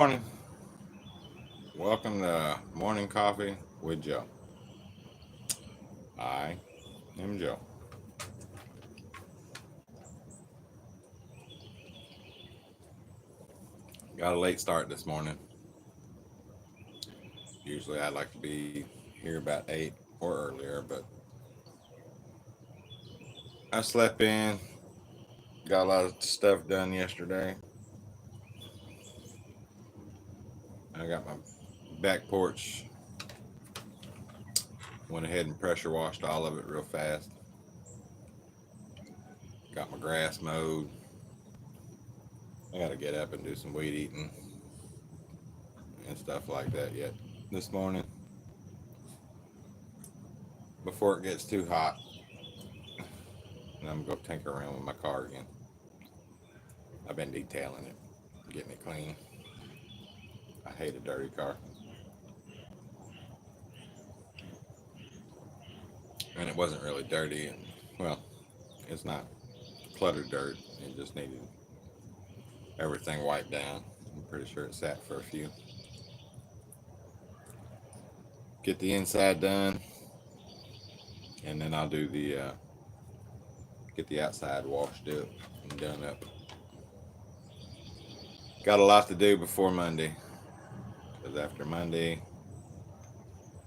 Morning. Welcome to Morning Coffee with Joe. I am Joe. Got a late start this morning. Usually I'd like to be here about 8 or earlier, but I slept in, got a lot of stuff done yesterday. I got my back porch, went ahead and pressure washed all of it real fast. Got my grass mowed. I got to get up and do some weed eating and stuff like that yet this morning before it gets too hot. And I'm going to tinker around with my car again. I've been detailing it, getting it clean. I hate a dirty car. And it wasn't really dirty. And, well, it's not cluttered dirt. It just needed everything wiped down. I'm pretty sure it sat for a few. Get the inside done, and then I'll do get the outside washed up and done up. Got a lot to do before Monday, because after Monday,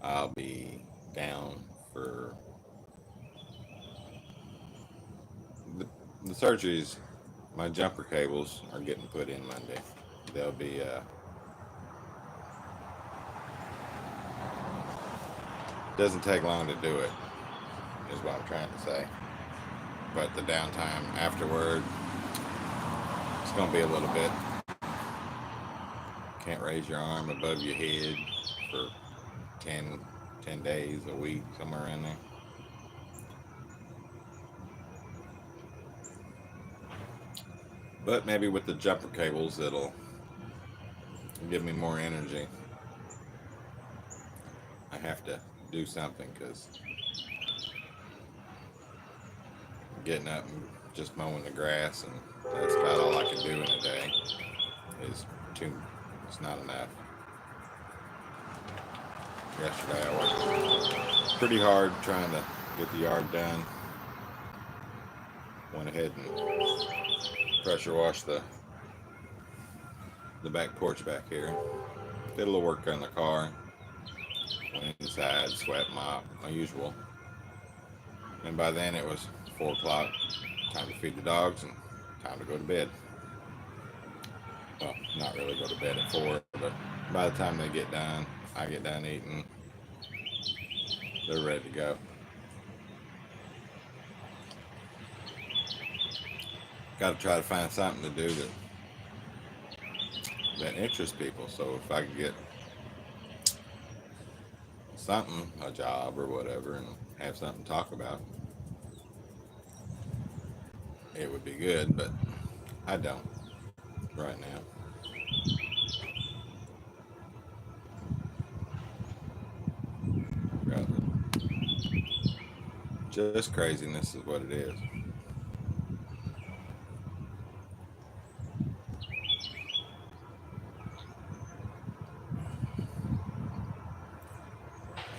I'll be down for the, the surgeries. My jumper cables are getting put in Monday. They'll be doesn't take long to do it, is what I'm trying to say. But the downtime afterward, it's gonna be a little bit. Can't raise your arm above your head for 10, 10 days, a week, somewhere in there. But maybe with the jumper cables, it'll give me more energy. I have to do something because getting up and just mowing the grass, and that's about all I can do in a day. Is too. It's not enough. Yesterday I worked pretty hard trying to get the yard done. Went ahead and pressure washed the back porch back here. Did a little work on the car. Went inside, swept, mop, my usual. And by then it was 4 o'clock. Time to feed the dogs and time to go to bed. Well, not really go to bed at 4, but by the time they get done, I get done eating, they're ready to go. Got to try to find something to do that interests people. So if I could get something, a job or whatever, and have something to talk about, it would be good. But I don't right now. Just craziness is what it is.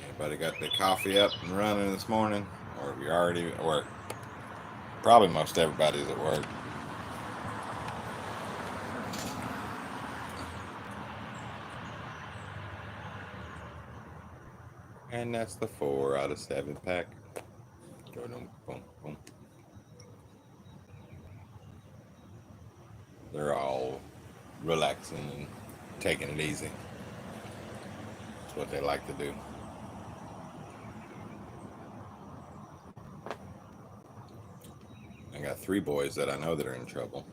Anybody got their coffee up and running this morning? Or if you're already at work? Probably most everybody's at work. And that's the 4 out of 7 pack. Boom, boom, boom. They're all relaxing and taking it easy. That's what they like to do. I got 3 boys that I know that are in trouble.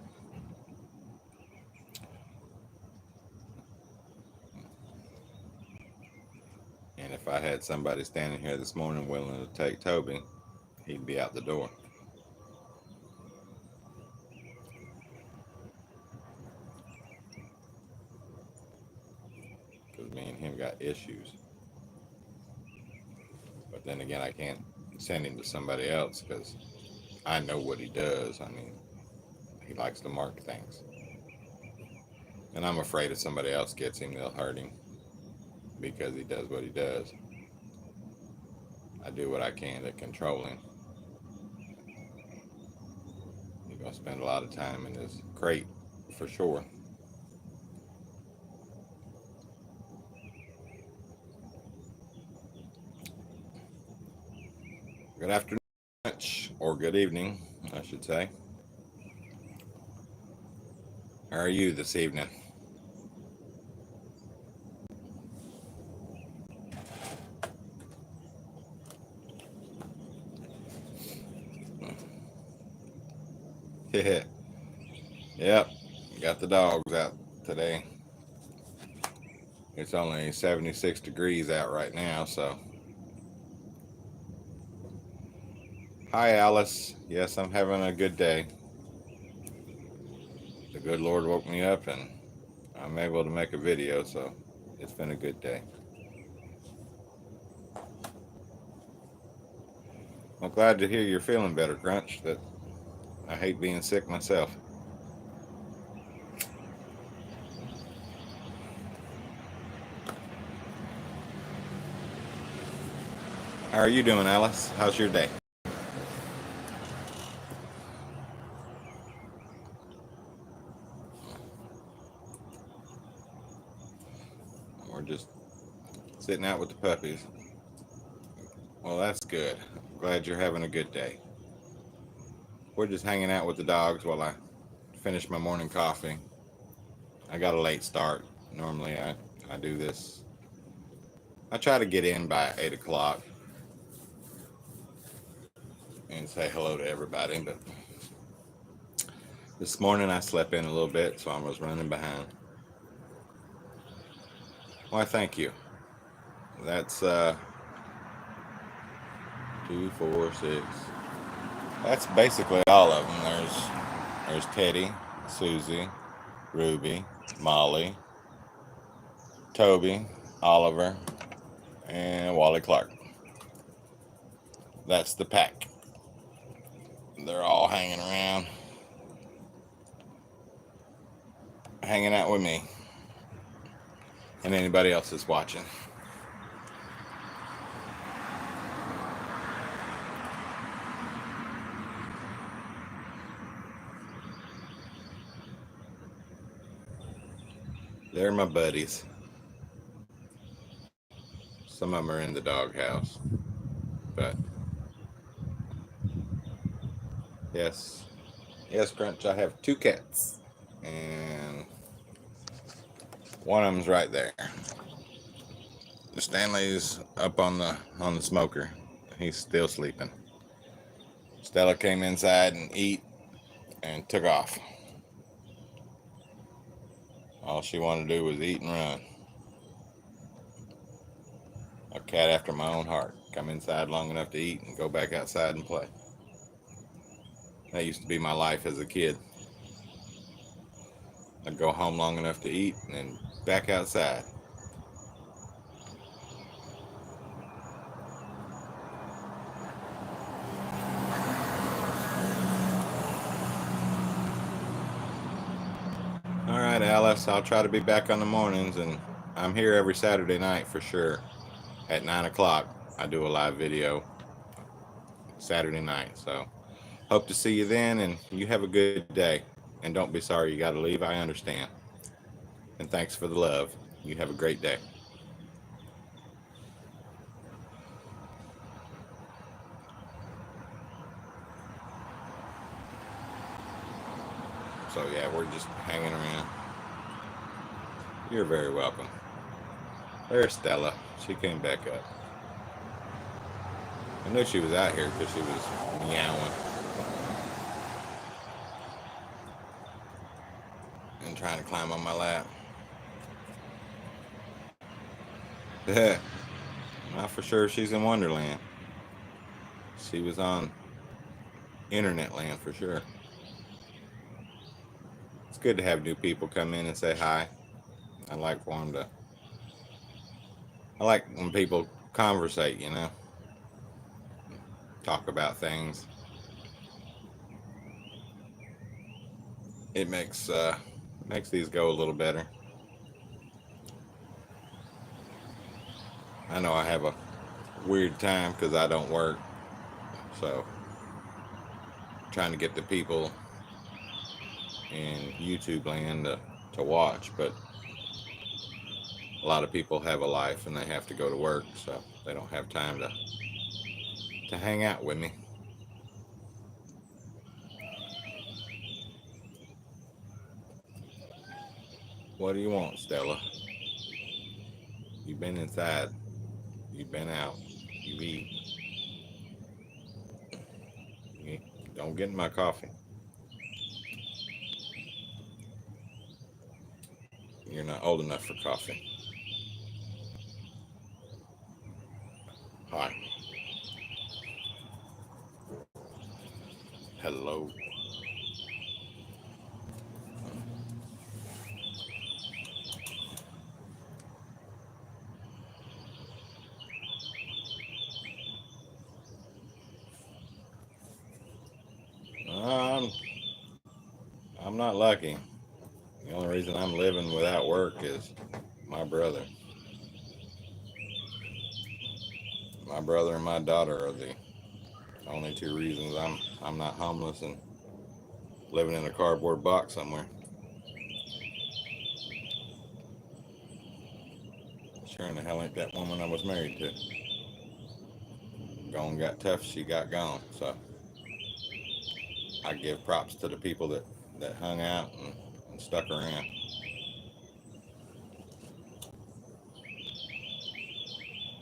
And if I had somebody standing here this morning willing to take Toby, he'd be out the door. Because me and him got issues. But then again, I can't send him to somebody else because I know what he does. I mean, he likes to mark things. And I'm afraid if somebody else gets him, they'll hurt him because he does what he does. I do what I can to control him. You're going to spend a lot of time in his crate for sure. Good afternoon, or good evening, I should say. How are you this evening? Yep, got the dogs out today. It's only 76 degrees out right now, so. Hi, Alice. Yes, I'm having a good day. The good Lord woke me up and I'm able to make a video, so it's been a good day. I'm glad to hear you're feeling better, Crunch. That I hate being sick myself. How are you doing, Alice? How's your day? We're just sitting out with the puppies. Well, that's good. I'm glad you're having a good day. We're just hanging out with the dogs while I finish my morning coffee. I got a late start. Normally I do this. I try to get in by 8 o'clock and say hello to everybody, but this morning I slept in a little bit, so I was running behind. Why, thank you. That's 2, 4, 6. That's basically all of them. There's Teddy, Susie, Ruby, Molly, Toby, Oliver, and Wally Clark. That's the pack. They're all hanging around, hanging out with me and anybody else that's watching. They're my buddies. Some of them are in the doghouse, but yes, Crunch. I have 2 cats, and one of them's right there. Stanley's up on the smoker. He's still sleeping. Stella came inside and eat and took off. All she wanted to do was eat and run. A cat after my own heart. Come inside long enough to eat and go back outside and play. That used to be my life as a kid. I'd go home long enough to eat and then back outside. All right, Alice, I'll try to be back on the mornings, and I'm here every Saturday night for sure. At 9 o'clock, I do a live video Saturday night. So hope to see you then, and you have a good day. And don't be sorry you got to leave. I understand. And thanks for the love. You have a great day. So yeah, we're just hanging around. You're very welcome. There's Stella. She came back up. I knew she was out here because she was meowing and trying to climb on my lap. Not for sure she's in Wonderland. She was on Internet Land for sure. It's good to have new people come in and say hi. I like for them to. I like when people conversate, you know, talk about things. It makes Makes these go a little better. I know I have a weird time because I don't work, so trying to get the people in YouTube land to watch, but a lot of people have a life and they have to go to work, so they don't have time to hang out with me. What do you want, Stella? You've been inside. You've been out. You eat. Don't get in my coffee. You're not old enough for coffee. Hi. Hello. Um, I'm not lucky. The only reason I'm living without work is my brother. My brother and my daughter are the only two reasons I'm not homeless and living in a cardboard box somewhere. Sure in the hell ain't that woman I was married to. Gone got tough, she got gone. So I give props to the people that hung out and stuck around.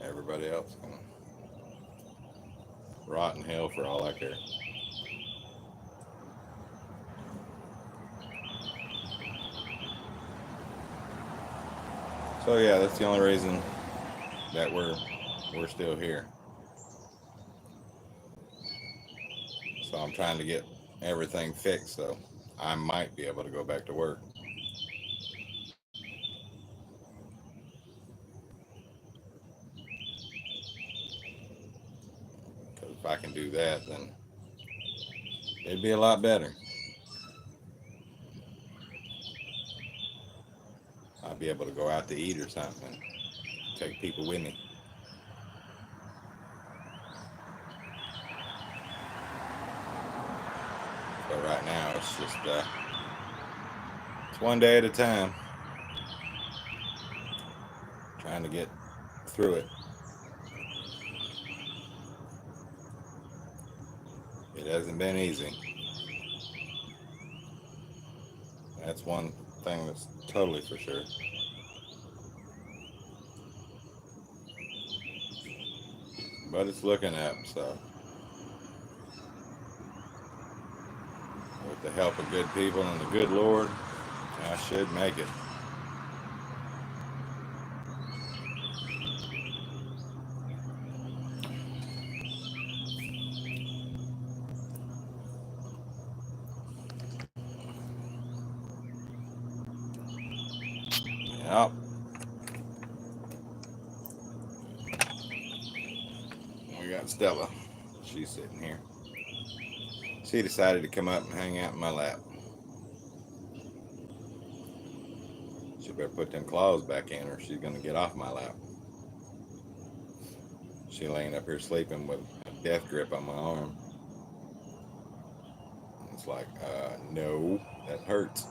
Everybody else can rot in hell for all I care. So yeah, that's the only reason that we're still here. So I'm trying to get everything fixed so I might be able to go back to work. Because if I can do that, then it'd be a lot better. I'd be able to go out to eat or something and take people with me. But right now, it's just it's one day at a time. Trying to get through it. It hasn't been easy. That's one thing that's totally for sure. But it's looking up, so with the help of good people and the good Lord, I should make it. Yep. We got Stella. She's sitting here. She decided to come up and hang out in my lap. She better put them claws back in or she's going to get off my lap. She laying up here sleeping with a death grip on my arm. It's like, no, that hurts.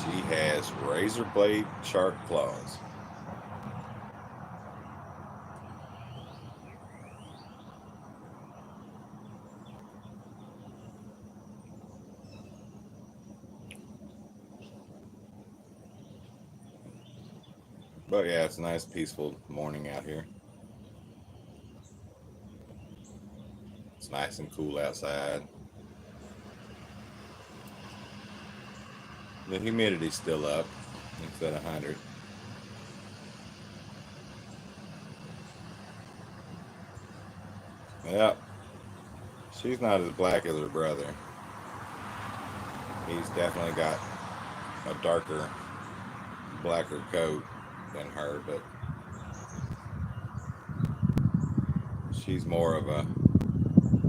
She has razor blade sharp claws. But yeah, it's a nice peaceful morning out here. It's nice and cool outside. The humidity's still up. It's at 100. Yep. She's not as black as her brother. He's definitely got a darker, blacker coat than her, but she's more of a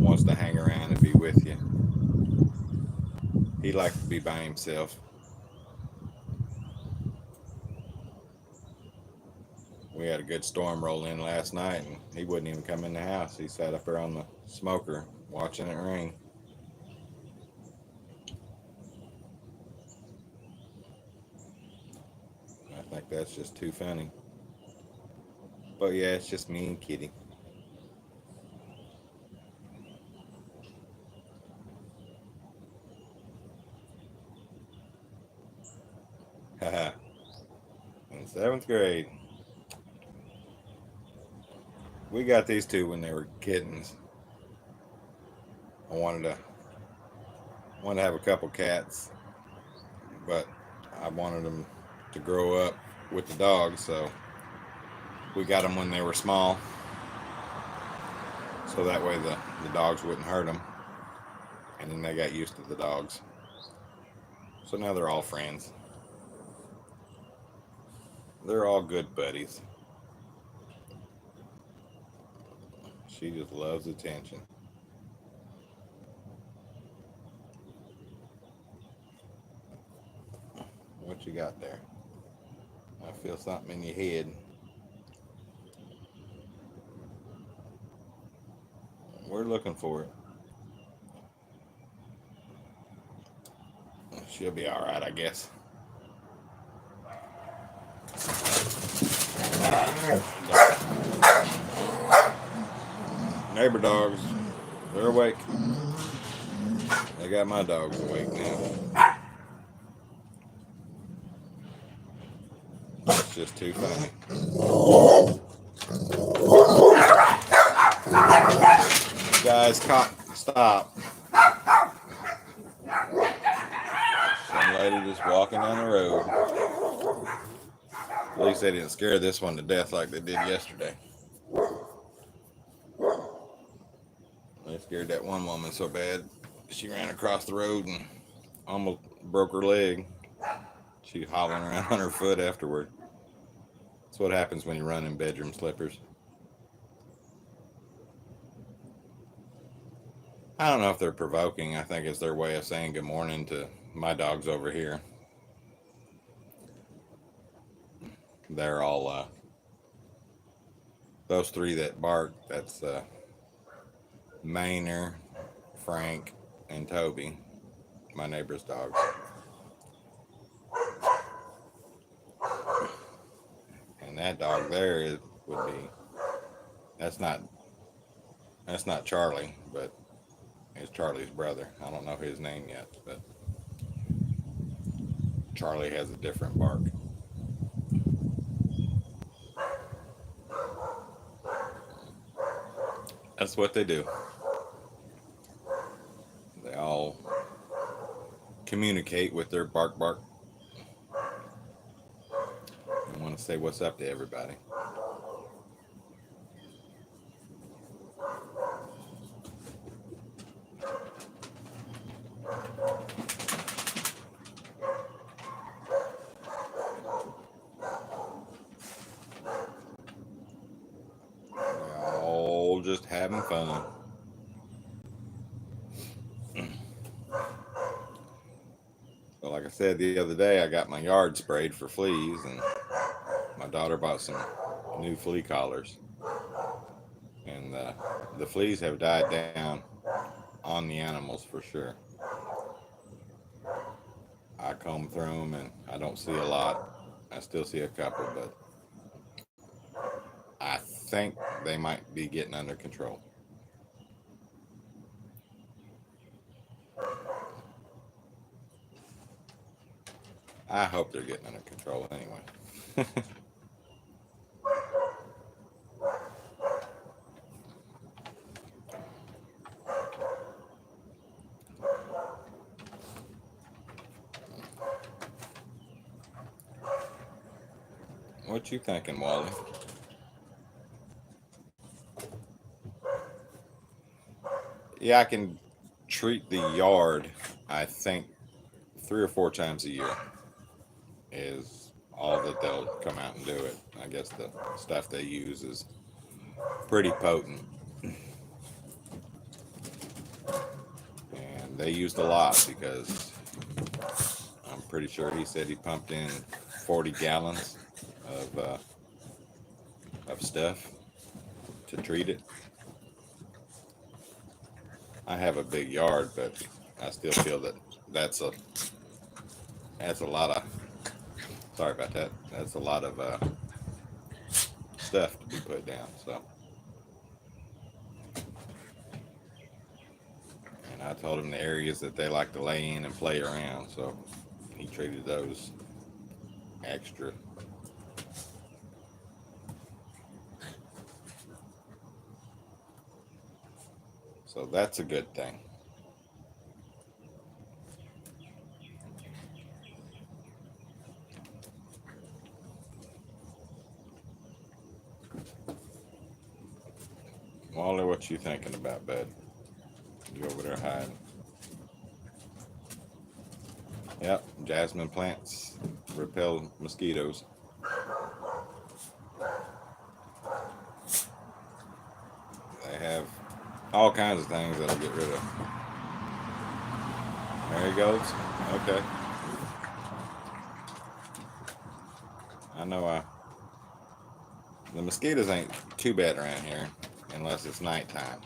wants to hang around and be with you. He likes to be by himself. We had a good storm roll in last night, and he wouldn't even come in the house. He sat up there on the smoker watching it rain. I think that's just too funny. But yeah, it's just me and Kitty. Haha. In seventh grade, we got these two when they were kittens. I wanted to have a couple cats, but I wanted them to grow up with the dogs, so we got them when they were small, so that way the dogs wouldn't hurt them, and then they got used to the dogs. So now they're all friends. They're all good buddies. She just loves attention. What you got there? I feel something in your head. We're looking for it. She'll be all right, I guess. Neighbor dogs, they're awake. They got my dogs awake now. It's just too funny. Guys, stop. Some lady just walking down the road. At least they didn't scare this one to death like they did yesterday. They scared that one woman so bad, she ran across the road and almost broke her leg. She hobbling around on her foot afterward. That's what happens when you run in bedroom slippers. I don't know if they're provoking. I think it's their way of saying good morning to my dogs over here. They're all, those three that bark, that's Maynard, Frank, and Toby, my neighbor's dogs. And that dog there would be, that's not Charlie, but it's Charlie's brother. I don't know his name yet, but Charlie has a different bark. That's what they do. They all communicate with their bark bark. And want to say what's up to everybody. They're all just having fun. So like I said the other day, I got my yard sprayed for fleas, and my daughter bought some new flea collars, and the fleas have died down on the animals for sure. I comb through them and I don't see a lot. I still see a couple, but I think they might be getting under control. I hope they're getting under control anyway. What you thinking, Wally? Yeah, I can treat the yard, I think, 3 or 4 times a year is all that they'll come out and do it. I guess the stuff they use is pretty potent. And they used a lot because I'm pretty sure he said he pumped in 40 gallons of stuff to treat it. I have a big yard, but I still feel that that's a lot of, sorry about that. That's a lot of stuff to be put down. So, and I told him the areas that they like to lay in and play around. So he treated those extra. So that's a good thing. Wally, what you thinking about, bud? You over there hiding? Yep, jasmine plants repel mosquitoes. They have all kinds of things that'll get rid of. There he goes. Okay. I know the mosquitoes ain't too bad around here unless it's nighttime.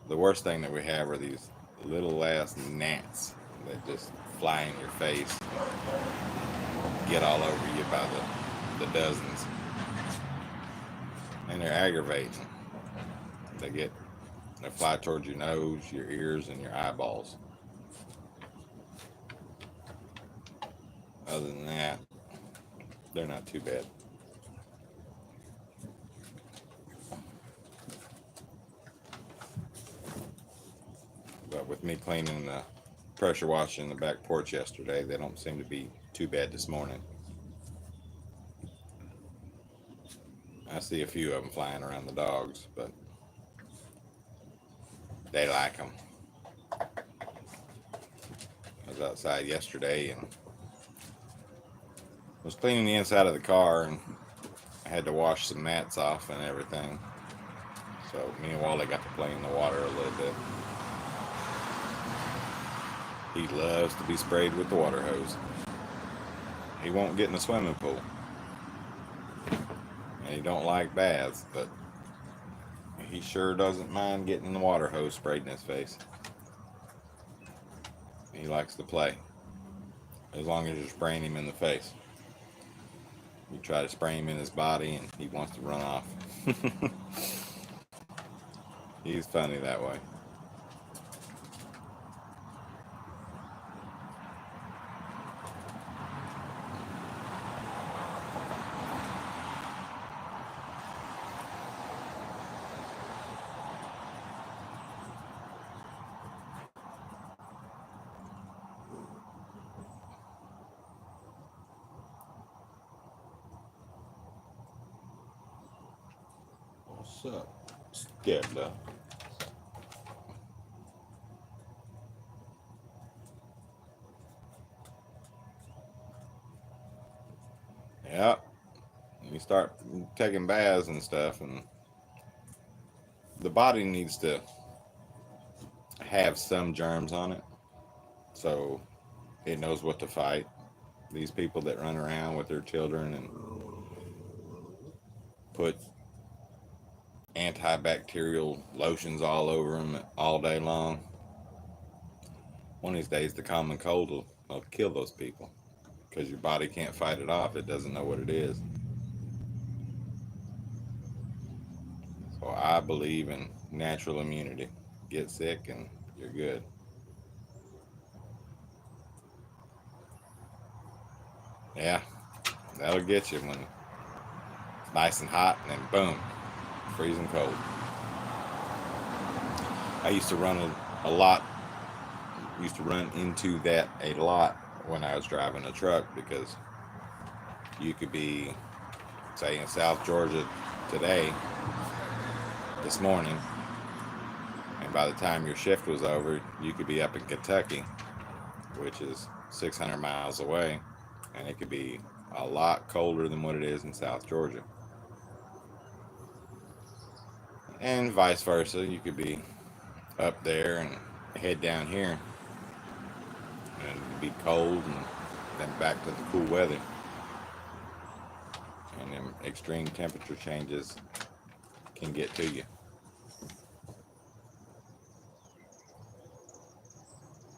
The worst thing that we have are these little ass gnats that just fly in your face, get all over you by the dozens, and they're aggravating. They fly towards your nose, your ears, and your eyeballs. Other than that, they're not too bad. But with me cleaning the pressure washer in the back porch yesterday, they don't seem to be too bad this morning. I see a few of them flying around the dogs, but they like them. I was outside yesterday and was cleaning the inside of the car, and I had to wash some mats off and everything. So me and Wally got to play in the water a little bit. He loves to be sprayed with the water hose. He won't get in the swimming pool. And he don't like baths, but he sure doesn't mind getting the water hose sprayed in his face. He likes to play, as long as you're spraying him in the face. You try to spray him in his body and he wants to run off. He's funny that way. What's up, Skepta? Yep. You start taking baths and stuff, and the body needs to have some germs on it, so it knows what to fight. These people that run around with their children and put antibacterial lotions all over them all day long, one of these days the common cold will kill those people, because your body can't fight it off. It doesn't know what it is. So I believe in natural immunity. Get sick and you're good. Yeah, that'll get you when it's nice and hot and then boom, freezing cold. I used to run a lot, used to run into that a lot when I was driving a truck, because you could be, say, in South Georgia today, this morning, and by the time your shift was over, you could be up in Kentucky, which is 600 miles away, and it could be a lot colder than what it is in South Georgia. And vice versa, you could be up there and head down here and it'd be cold and then back to the cool weather. And them extreme temperature changes can get to you.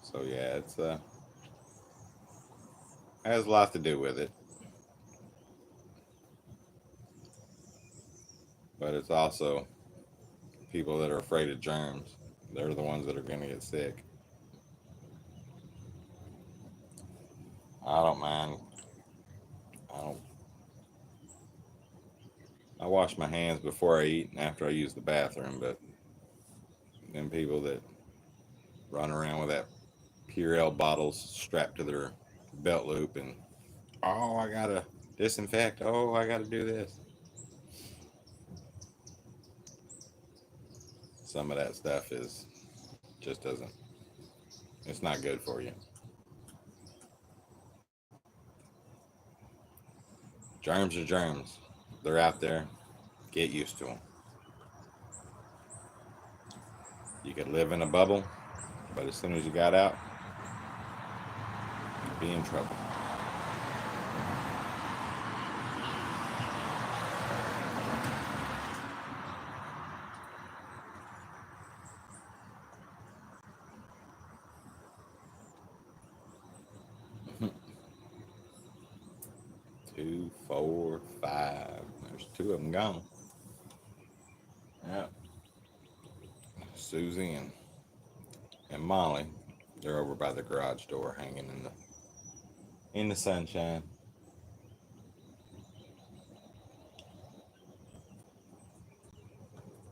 So yeah, it's has a lot to do with it. But it's also people that are afraid of germs. They're the ones that are going to get sick. I don't mind. I don't. I wash my hands before I eat and after I use the bathroom. But them people that run around with that Purell bottles strapped to their belt loop and oh, I gotta disinfect. Oh, I gotta do this. Some of that stuff is just doesn't. It's not good for you. Germs are germs. They're out there. Get used to them. You could live in a bubble, but as soon as you got out, you'd be in trouble. Two, four, five. There's two of them gone. Yeah. Susie and Molly, they're over by the garage door, hanging in the sunshine.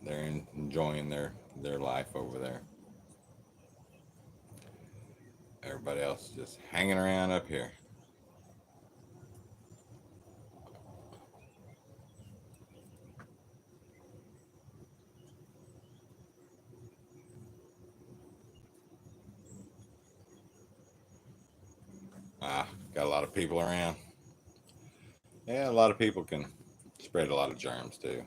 They're enjoying their life over there. Everybody else is just hanging around up here. Got a lot of people around. Yeah, a lot of people can spread a lot of germs too.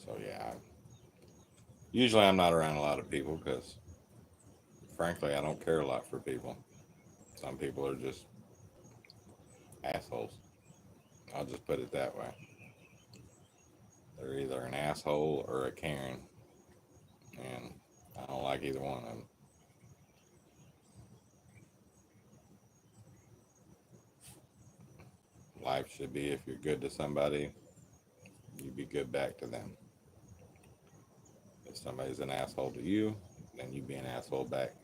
So yeah, usually I'm not around a lot of people because, frankly, I don't care a lot for people. Some people are just assholes. I'll just put it that way. They're either an asshole or a Karen, and I don't like either one of them. Life should be if you're good to somebody, you be good back to them. If somebody's an asshole to you, then you be an asshole back.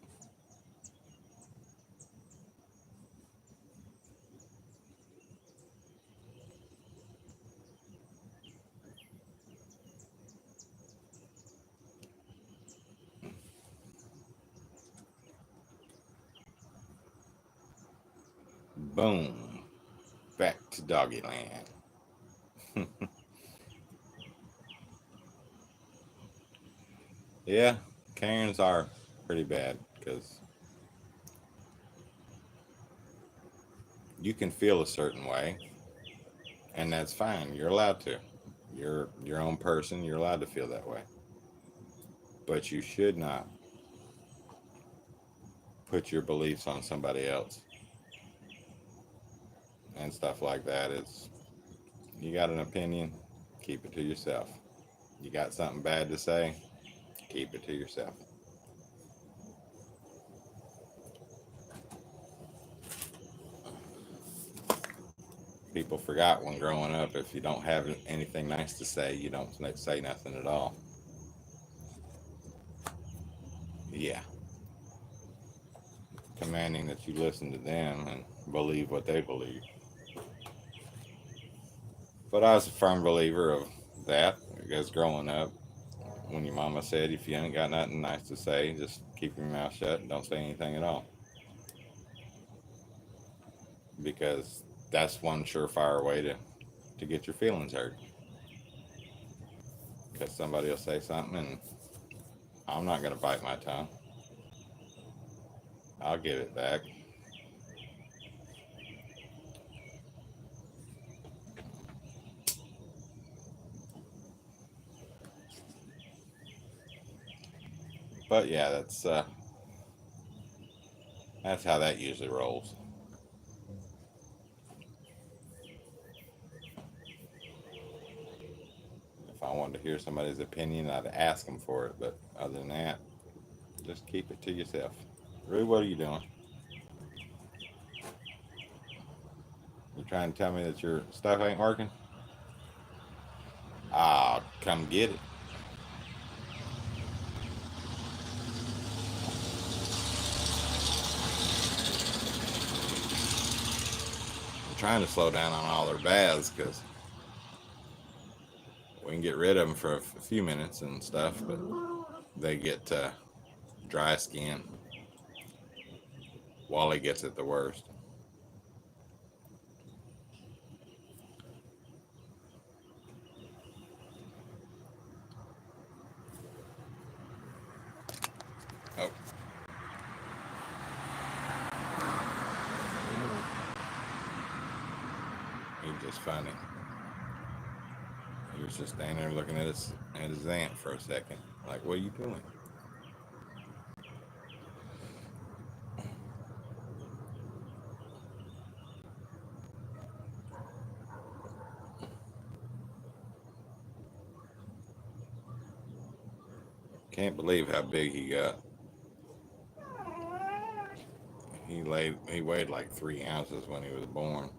Boom. Back to doggy land. Yeah, Karens are pretty bad because you can feel a certain way, and that's fine. You're allowed to. You're your own person. You're allowed to feel that way. But you should not put your beliefs on somebody else and stuff like that. It's you got an opinion, keep it to yourself. You got something bad to say, keep it to yourself. People forgot when growing up, if you don't have anything nice to say, you don't say nothing at all. Yeah, commanding that you listen to them and believe what they believe. But I was a firm believer of that. Because growing up, when your mama said, if you ain't got nothing nice to say, just keep your mouth shut and don't say anything at all. Because that's one surefire way to get your feelings hurt. Because somebody will say something and I'm not going to bite my tongue. I'll give it back. But yeah, that's how that usually rolls. If I wanted to hear somebody's opinion, I'd ask them for it. But other than that, just keep it to yourself. Rue, what are you doing? You trying to tell me that your stuff ain't working? Ah, come get it. I'm trying to slow down on all their baths because we can get rid of them for a few minutes and stuff, but they get dry skin. Wally gets it the worst. Oh, he's just funny. He was just standing there looking at his aunt for a second. Like, what are you doing? Can't believe how big he got. He weighed like 3 ounces when he was born,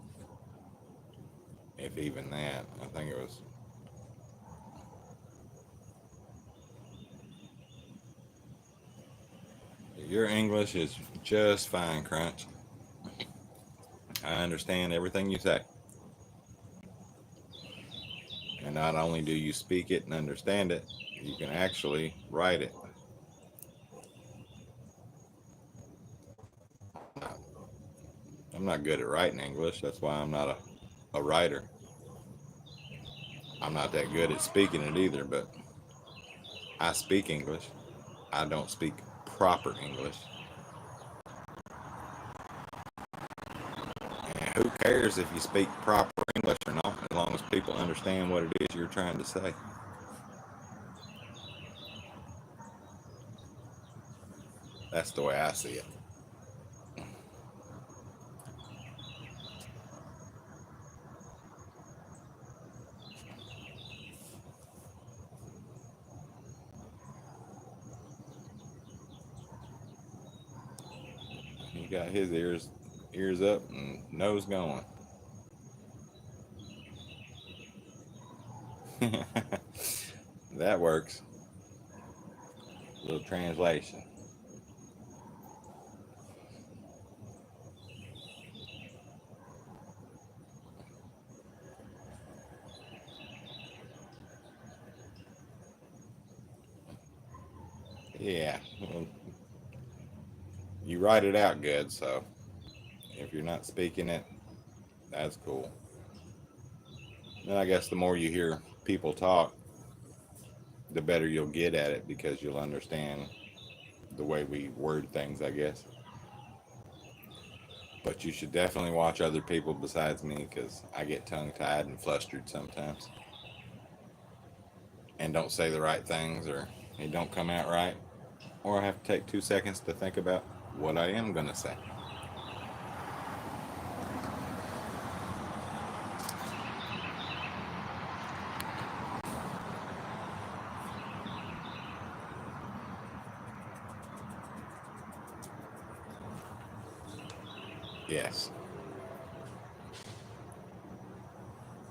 if even that. I think it was. Your English is just fine, Crunch. I understand everything you say. And not only do you speak it and understand it, you can actually write it. I'm not good at writing English. That's why I'm not a writer. I'm not that good at speaking it either, but I speak English. I don't speak proper English. And who cares if you speak proper English or not, as long as people understand what it is you're trying to say. That's the way I see it. He got his ears up and nose going. That works. A little translation. Yeah. Well, you write it out good, so if you're not speaking it, that's cool. Then I guess the more you hear people talk, the better you'll get at it because you'll understand the way we word things, I guess. But you should definitely watch other people besides me because I get tongue tied and flustered sometimes and don't say the right things or it don't come out right. Or I have to take 2 seconds to think about what I am going to say. Yes.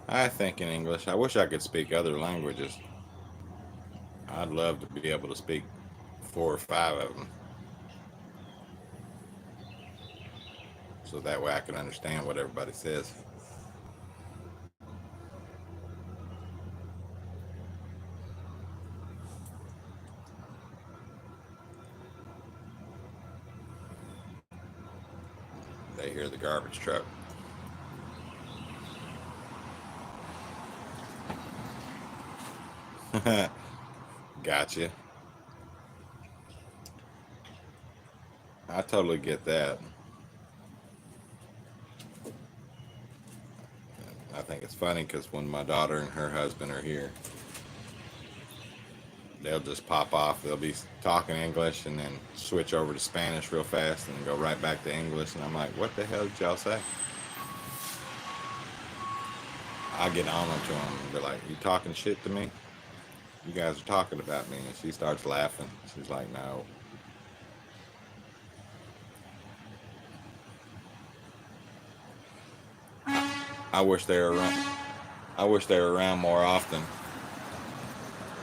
I think in English. I wish I could speak other languages. I'd love to be able to speak 4 or 5 of them. So that way I can understand what everybody says. They hear the garbage truck. Gotcha. I totally get that. I think it's funny because when my daughter and her husband are here, they'll just pop off. They'll be talking English and then switch over to Spanish real fast and go right back to English. And I'm like, what the hell did y'all say? I get on to them and be like, you talking shit to me? You guys are talking about me. And she starts laughing. She's like, no. I wish they were around. I wish they were around more often.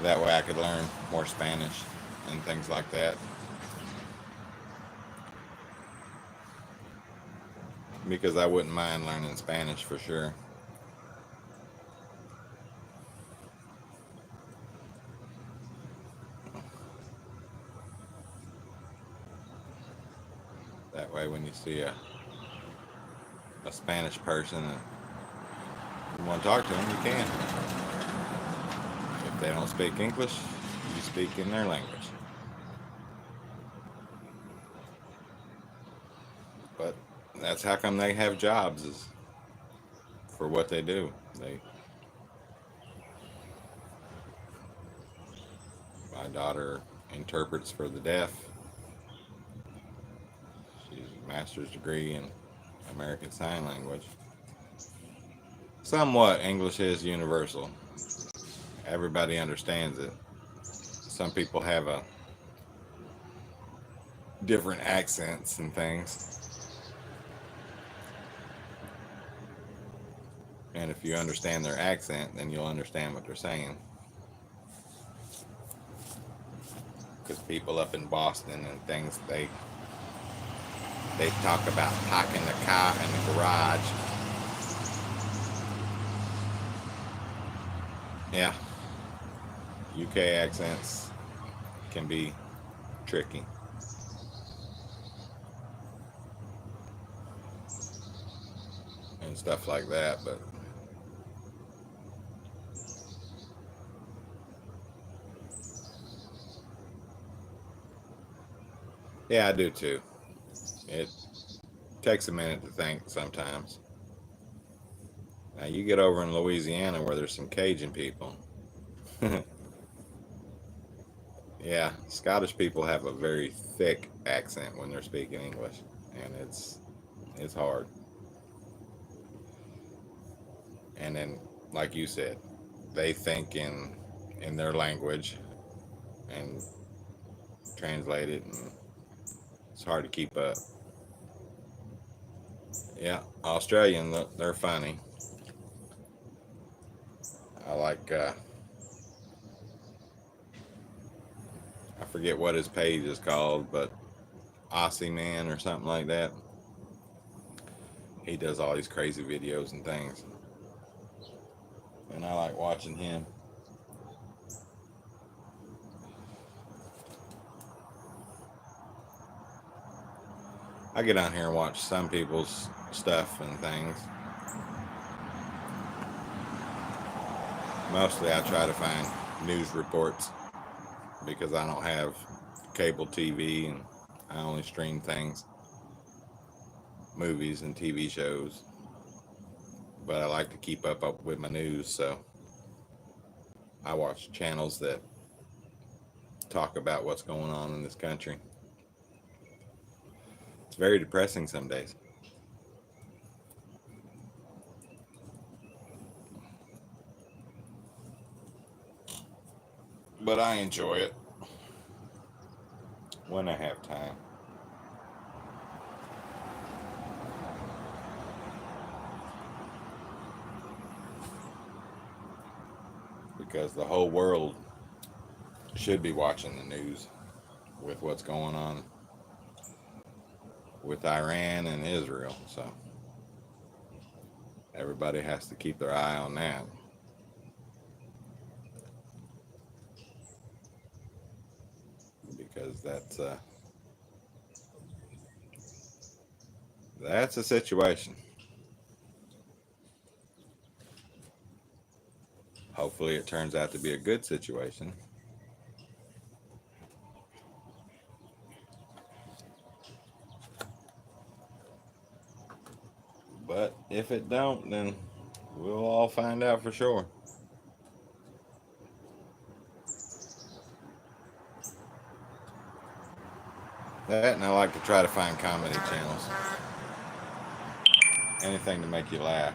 That way I could learn more Spanish and things like that. Because I wouldn't mind learning Spanish for sure. That way when you see a Spanish person and you want to talk to them, you can. If they don't speak English, you speak in their language. But that's how come they have jobs, is for what they do. My daughter interprets for the deaf. She's a master's degree in American Sign Language. Somewhat English is universal. Everybody understands it. Some people have a different accents and things. And if you understand their accent, then you'll understand what they're saying. Because people up in Boston and things, they talk about parking the car in the garage. Yeah. UK accents can be tricky. And stuff like that, but yeah, I do too. It takes a minute to think sometimes. Now you get over in Louisiana where there's some Cajun people. Yeah, Scottish people have a very thick accent when they're speaking English, and it's hard. And then, like you said, they think in their language and translate it, and it's hard to keep up. Yeah, Australian, they're funny. I like, I forget what his page is called, but Aussie Man or something like that. He does all these crazy videos and things. And I like watching him. I get on here and watch some people's stuff and things. Mostly I try to find news reports because I don't have cable TV and I only stream things, movies and TV shows. But I like to keep up with my news, so I watch channels that talk about what's going on in this country. It's very depressing some days. But I enjoy it when I have time. Because the whole world should be watching the news with what's going on with Iran and Israel. So everybody has to keep their eye on that. Because that's a situation. Hopefully it turns out to be a good situation. But if it don't, then we'll all find out for sure. That, and I like to try to find comedy channels. Anything to make you laugh.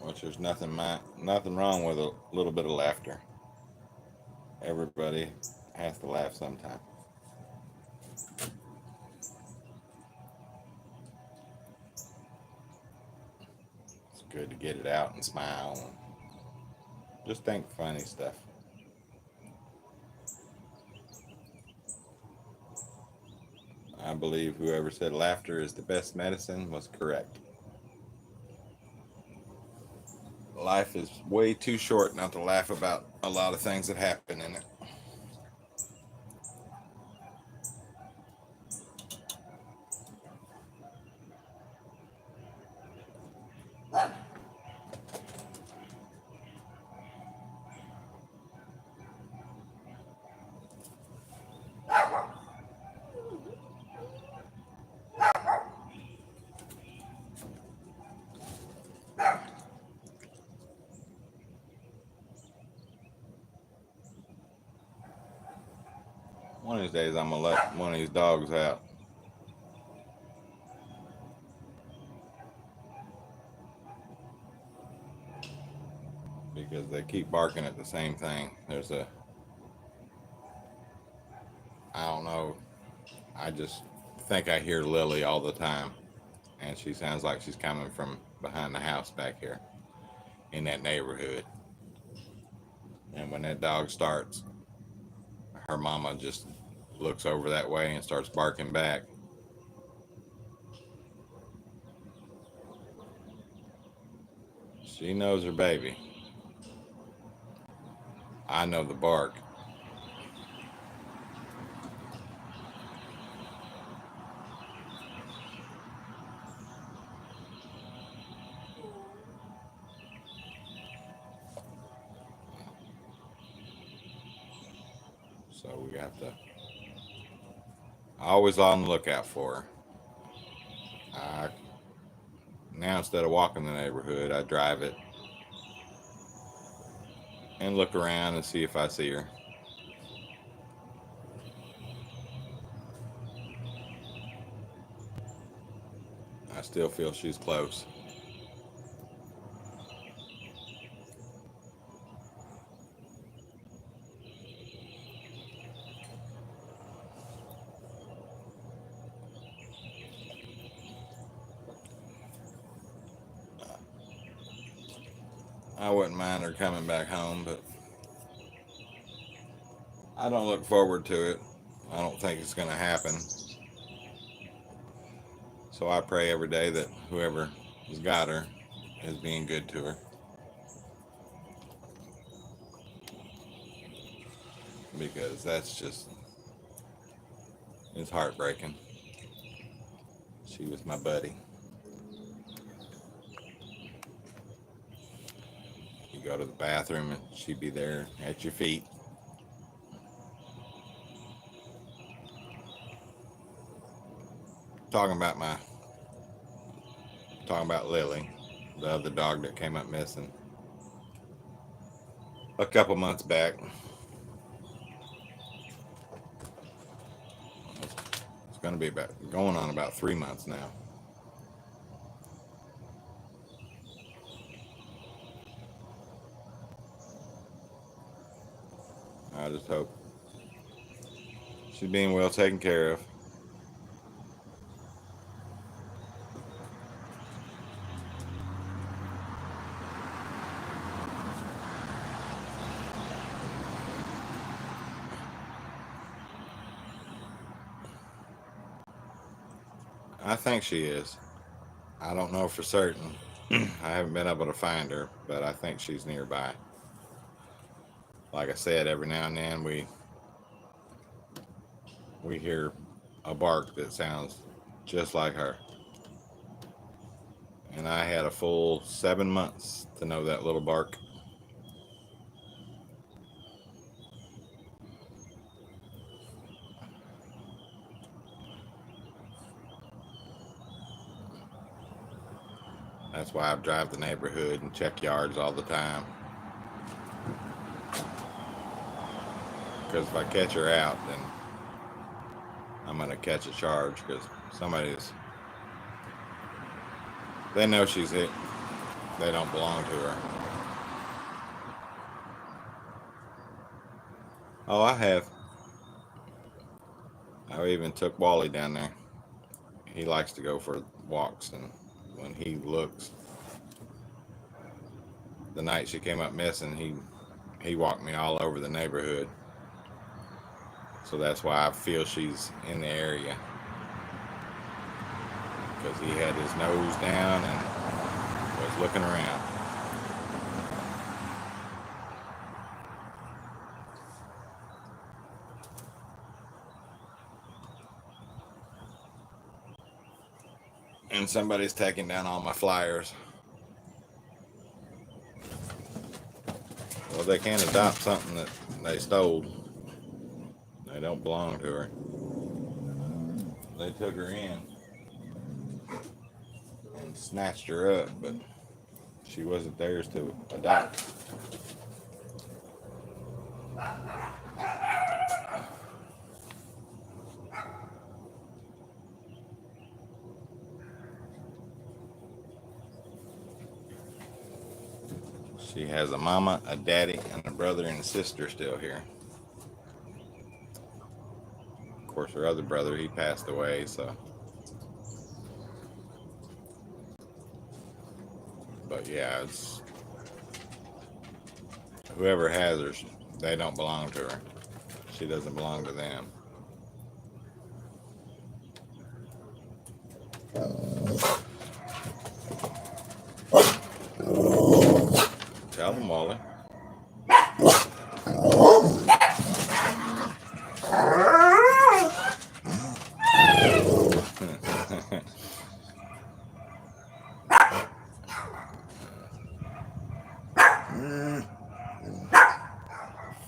Which there's nothing wrong with a little bit of laughter. Everybody has to laugh sometime. It's good to get it out and smile and just think funny stuff. I believe whoever said laughter is the best medicine was correct. Life is way too short not to laugh about a lot of things that happen in it. One of these days I'm gonna let one of these dogs out. Because they keep barking at the same thing. I don't know, I just think I hear Lily all the time. And she sounds like she's coming from behind the house back here in that neighborhood. And when that dog starts, her mama just looks over that way and starts barking back. She knows her baby. I know the bark. So we have to always on the lookout for her. Now instead of walking the neighborhood, I drive it and look around and see if I see her. I still feel she's close. I wouldn't mind her coming back home, but I don't look forward to it. I don't think it's going to happen. So I pray every day that whoever has got her is being good to her. Because it's heartbreaking. She was my buddy. You go to the bathroom and she'd be there at your feet. Talking about Lily, the other dog that came up missing a couple months back. It's going to be going on about 3 months now. I just hope she's being well taken care of. I think she is. I don't know for certain. I haven't been able to find her, but I think she's nearby. Like I said, every now and then we hear a bark that sounds just like her. And I had a full 7 months to know that little bark. That's why I drive the neighborhood and check yards all the time. Because if I catch her out, then I'm going to catch a charge because they know she's hit. They don't belong to her. Oh, I have. I even took Wally down there. He likes to go for walks, and when he looks, the night she came up missing, he walked me all over the neighborhood. So that's why I feel she's in the area, because he had his nose down and was looking around. And somebody's taking down all my flyers. Well, they can't adopt something that they stole. They don't belong to her. They took her in and snatched her up, but she wasn't theirs to adopt. She has a mama, a daddy, and a brother and a sister still here. Of course, her other brother, he passed away, so. But yeah, it's whoever has her, they don't belong to her. She doesn't belong to them. Tell them, Wally.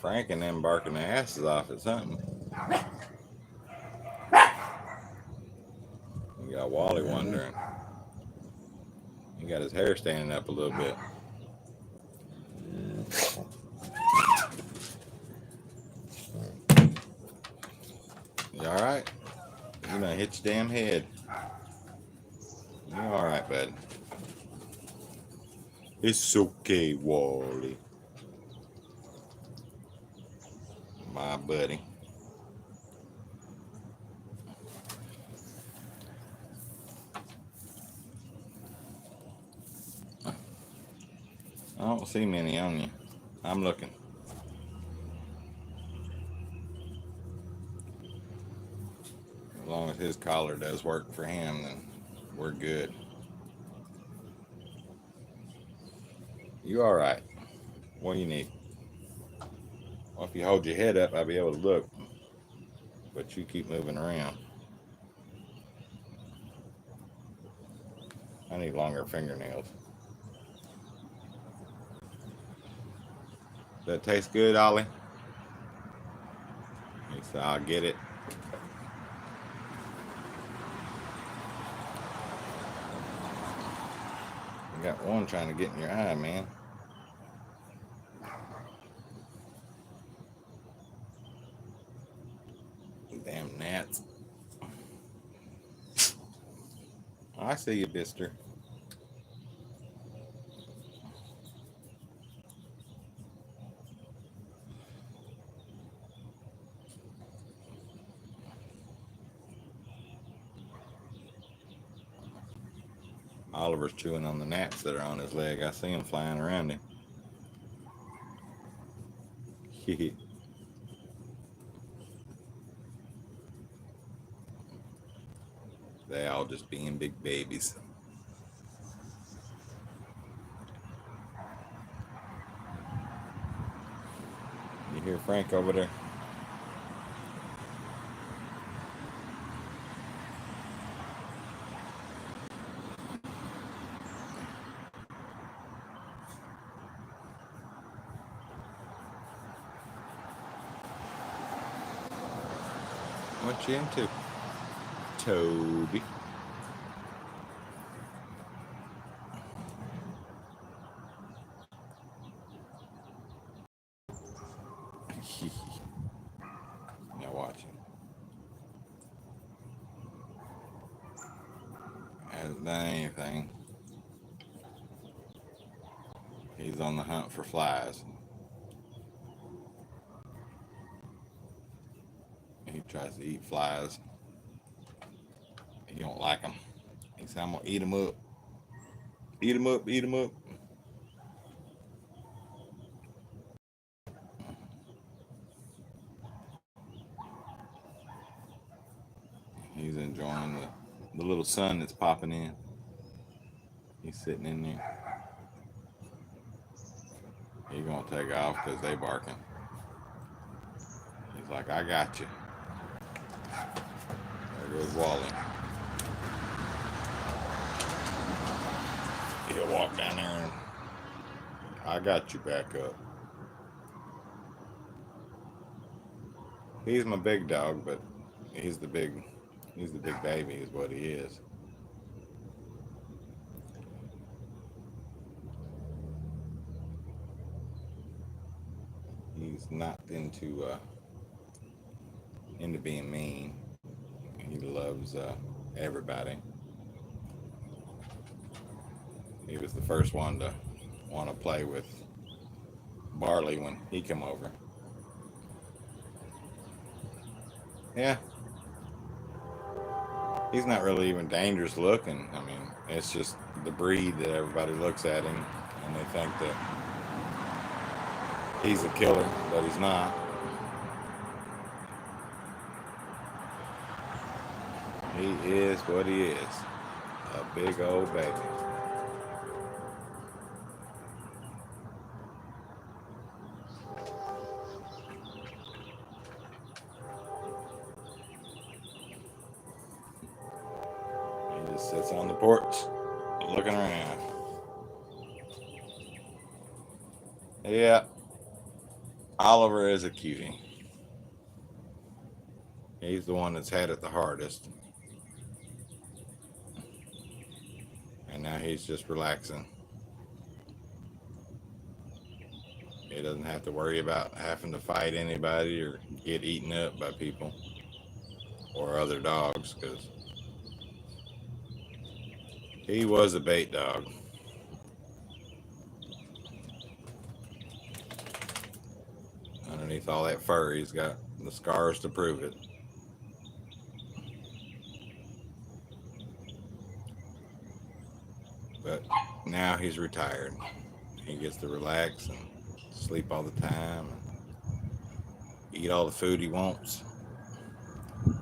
Frank and them barking their asses off at something. You got Wally wondering. He got his hair standing up a little bit. You alright? You done hit your damn head. You alright, bud? It's okay, Wally. My buddy. I don't see many on you. I'm looking. As long as his collar does work for him, then we're good. You all right? What do you need? Well, if you hold your head up, I'll be able to look. But you keep moving around. I need longer fingernails. Does that taste good, Ollie? He said, I'll get it. You got one trying to get in your eye, man. Damn gnats. I see you, Bister. Oliver's chewing on the gnats that are on his leg. I see him flying around him. They all just being big babies. You hear Frank over there? What you into? Toby. hasn't done anything. He's on the hunt for flies. He tries to eat flies. He don't like them. He said, "I'm gonna eat them up. Eat them up. Eat them up." He's enjoying the little sun that's popping in. He's sitting in there. He's gonna take off because they barking. He's like, "I got you." There goes Wally. He'll walk down there and I got you back up. He's my big dog, but he's the big baby is what he is. He's not into being mean. He loves everybody. He was the first one to want to play with Barley when he came over. Yeah. He's not really even dangerous looking. I mean, it's just the breed that everybody looks at him and they think that he's a killer, but he's not. He is what he is. A big old baby. He just sits on the porch looking around. Yeah. Oliver is a cutie. He's the one that's had it the hardest. And now he's just relaxing. He doesn't have to worry about having to fight anybody or get eaten up by people or other dogs because he was a bait dog. Underneath all that fur, he's got the scars to prove it. But now he's retired. He gets to relax and sleep all the time and eat all the food he wants. And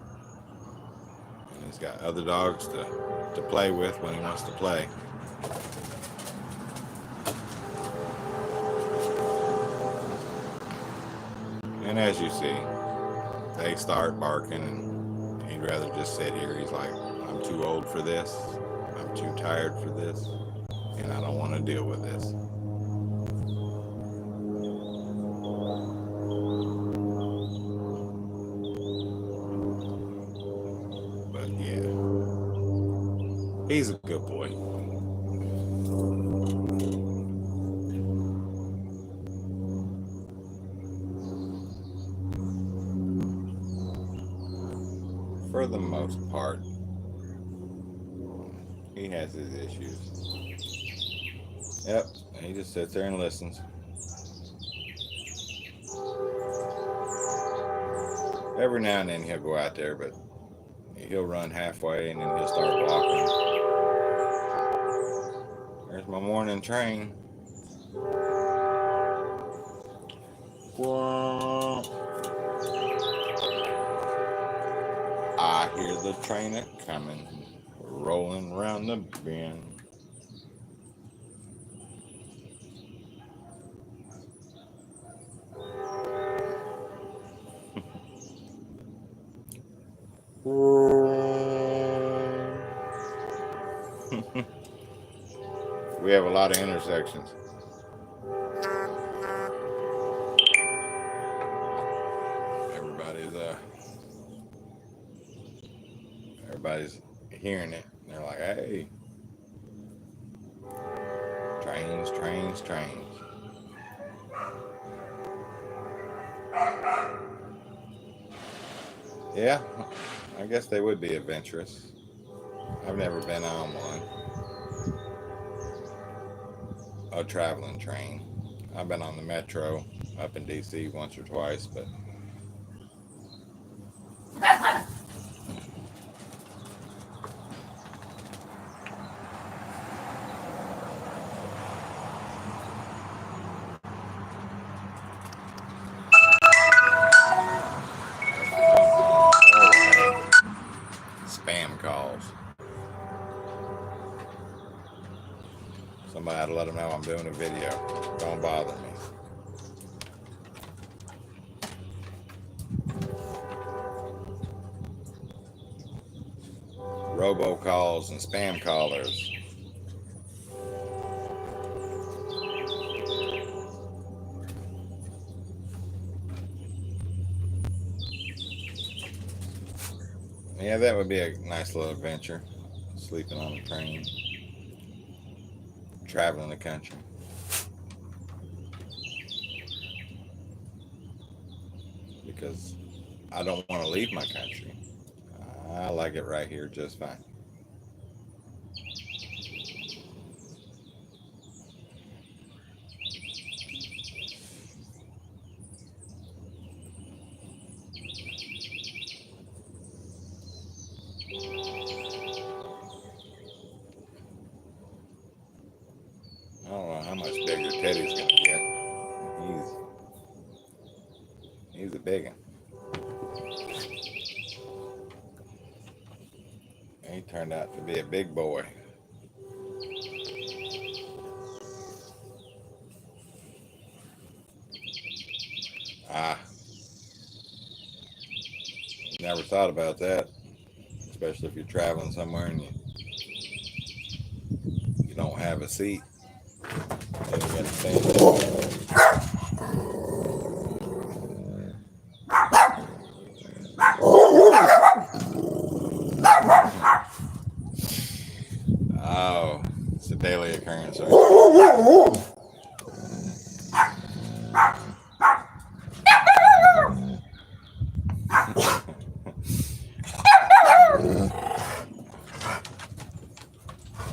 he's got other dogs to play with when he wants to play. And as you see, they start barking and he'd rather just sit here. He's like, "I'm too old for this. I'm too tired for this. And I don't want to deal with this." But yeah, he's a good boy. For the most part, he has his issues. Yep, he just sits there and listens. Every now and then he'll go out there, but he'll run halfway and then he'll start walking. There's my morning train. Whoa. I hear the train a-coming, rolling around the bend. We have a lot of intersections. Everybody's hearing it. And they're like, "Hey, trains, trains, trains." Yeah, I guess they would be adventurous. I've never been on one. A traveling train. I've been on the metro up in DC once or twice, but spam calls. Somebody had to let them know I'm doing a video. Don't bother me. Robocalls and spam callers. Yeah, that would be a nice little adventure. Sleeping on a train, traveling the country. Because I don't want to leave my country. I like it right here just fine. I don't know how much bigger Teddy's gonna get. He's a big one. He turned out to be a big boy. Ah, never thought about that. Especially if you're traveling somewhere and you don't have a seat. Then you gotta stand there. Oh, it's a daily occurrence. Right?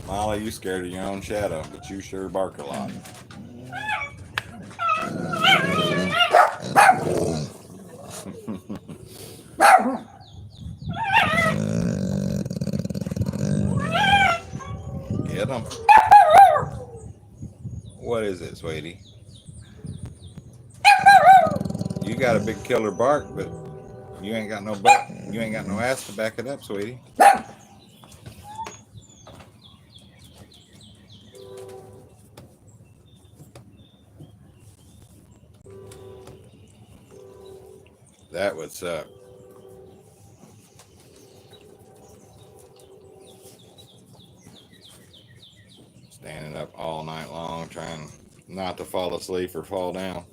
Molly, you scared of your own shadow, but you sure bark a lot. Get him. What is it, sweetie? You got a big killer bark, but you ain't got no butt. You ain't got no ass to back it up, sweetie. That would suck. Standing up all night long trying not to fall asleep or fall down.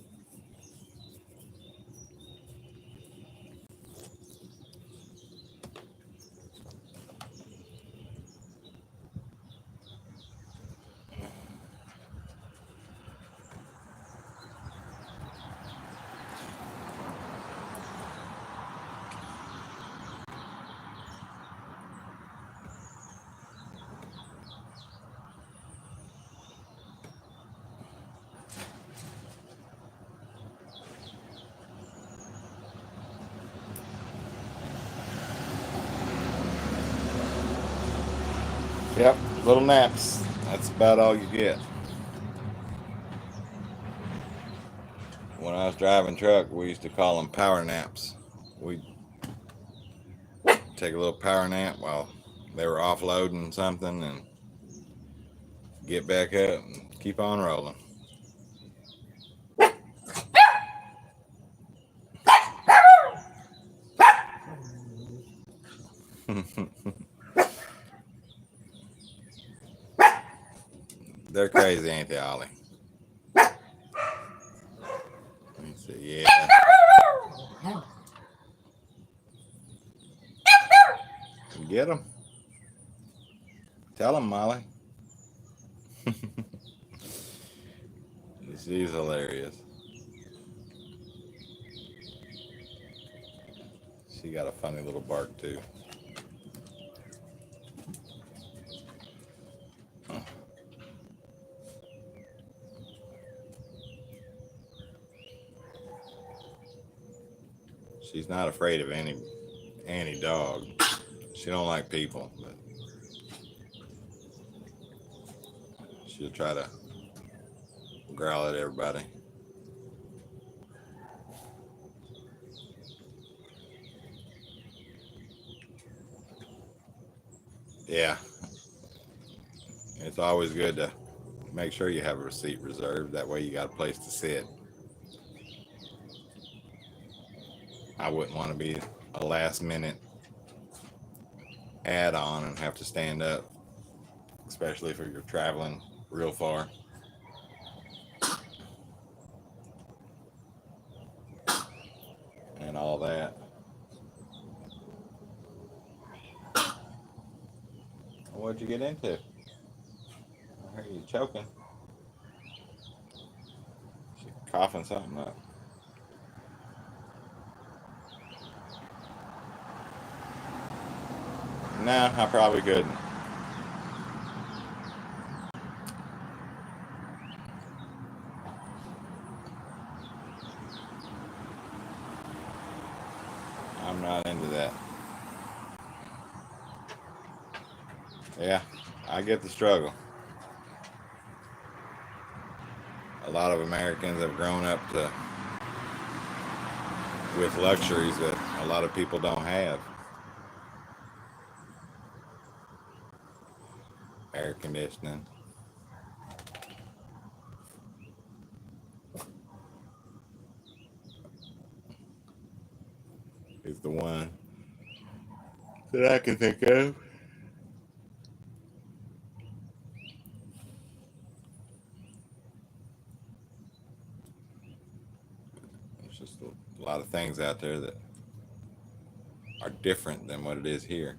Yep, little naps. That's about all you get. When I was driving truck, we used to call them power naps. We'd take a little power nap while they were offloading something and get back up and keep on rolling. They're crazy, ain't they, Ollie? Let me see, yeah. Get them. Tell them, Molly. She's hilarious. She got a funny little bark, too. not afraid of any dog. She don't like people, but she'll try to growl at everybody. Yeah, it's always good to make sure you have a receipt reserved. That way you got a place to sit. I wouldn't want to be a last minute add on and have to stand up, especially if you're traveling real far. And all that. What'd you get into? I heard you choking. She's coughing something up. No, I probably couldn't. I'm not into that. Yeah, I get the struggle. A lot of Americans have grown up with luxuries that a lot of people don't have. Air conditioning. Is the one that I can think of. There's just a lot of things out there that are different than what it is here.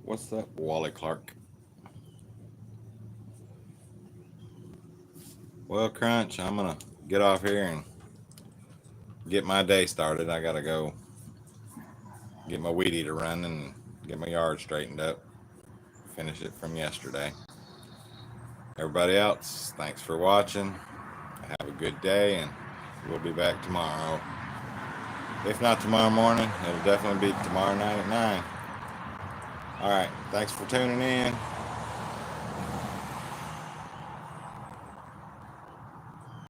What's up, Wally Clark? Well, Crunch, I'm gonna get off here and get my day started. I gotta go get my weed eater running and get my yard straightened up. Finish it from yesterday. Everybody else, thanks for watching. Have a good day, and we'll be back tomorrow. If not tomorrow morning, it'll definitely be tomorrow night at 9. All right, thanks for tuning in.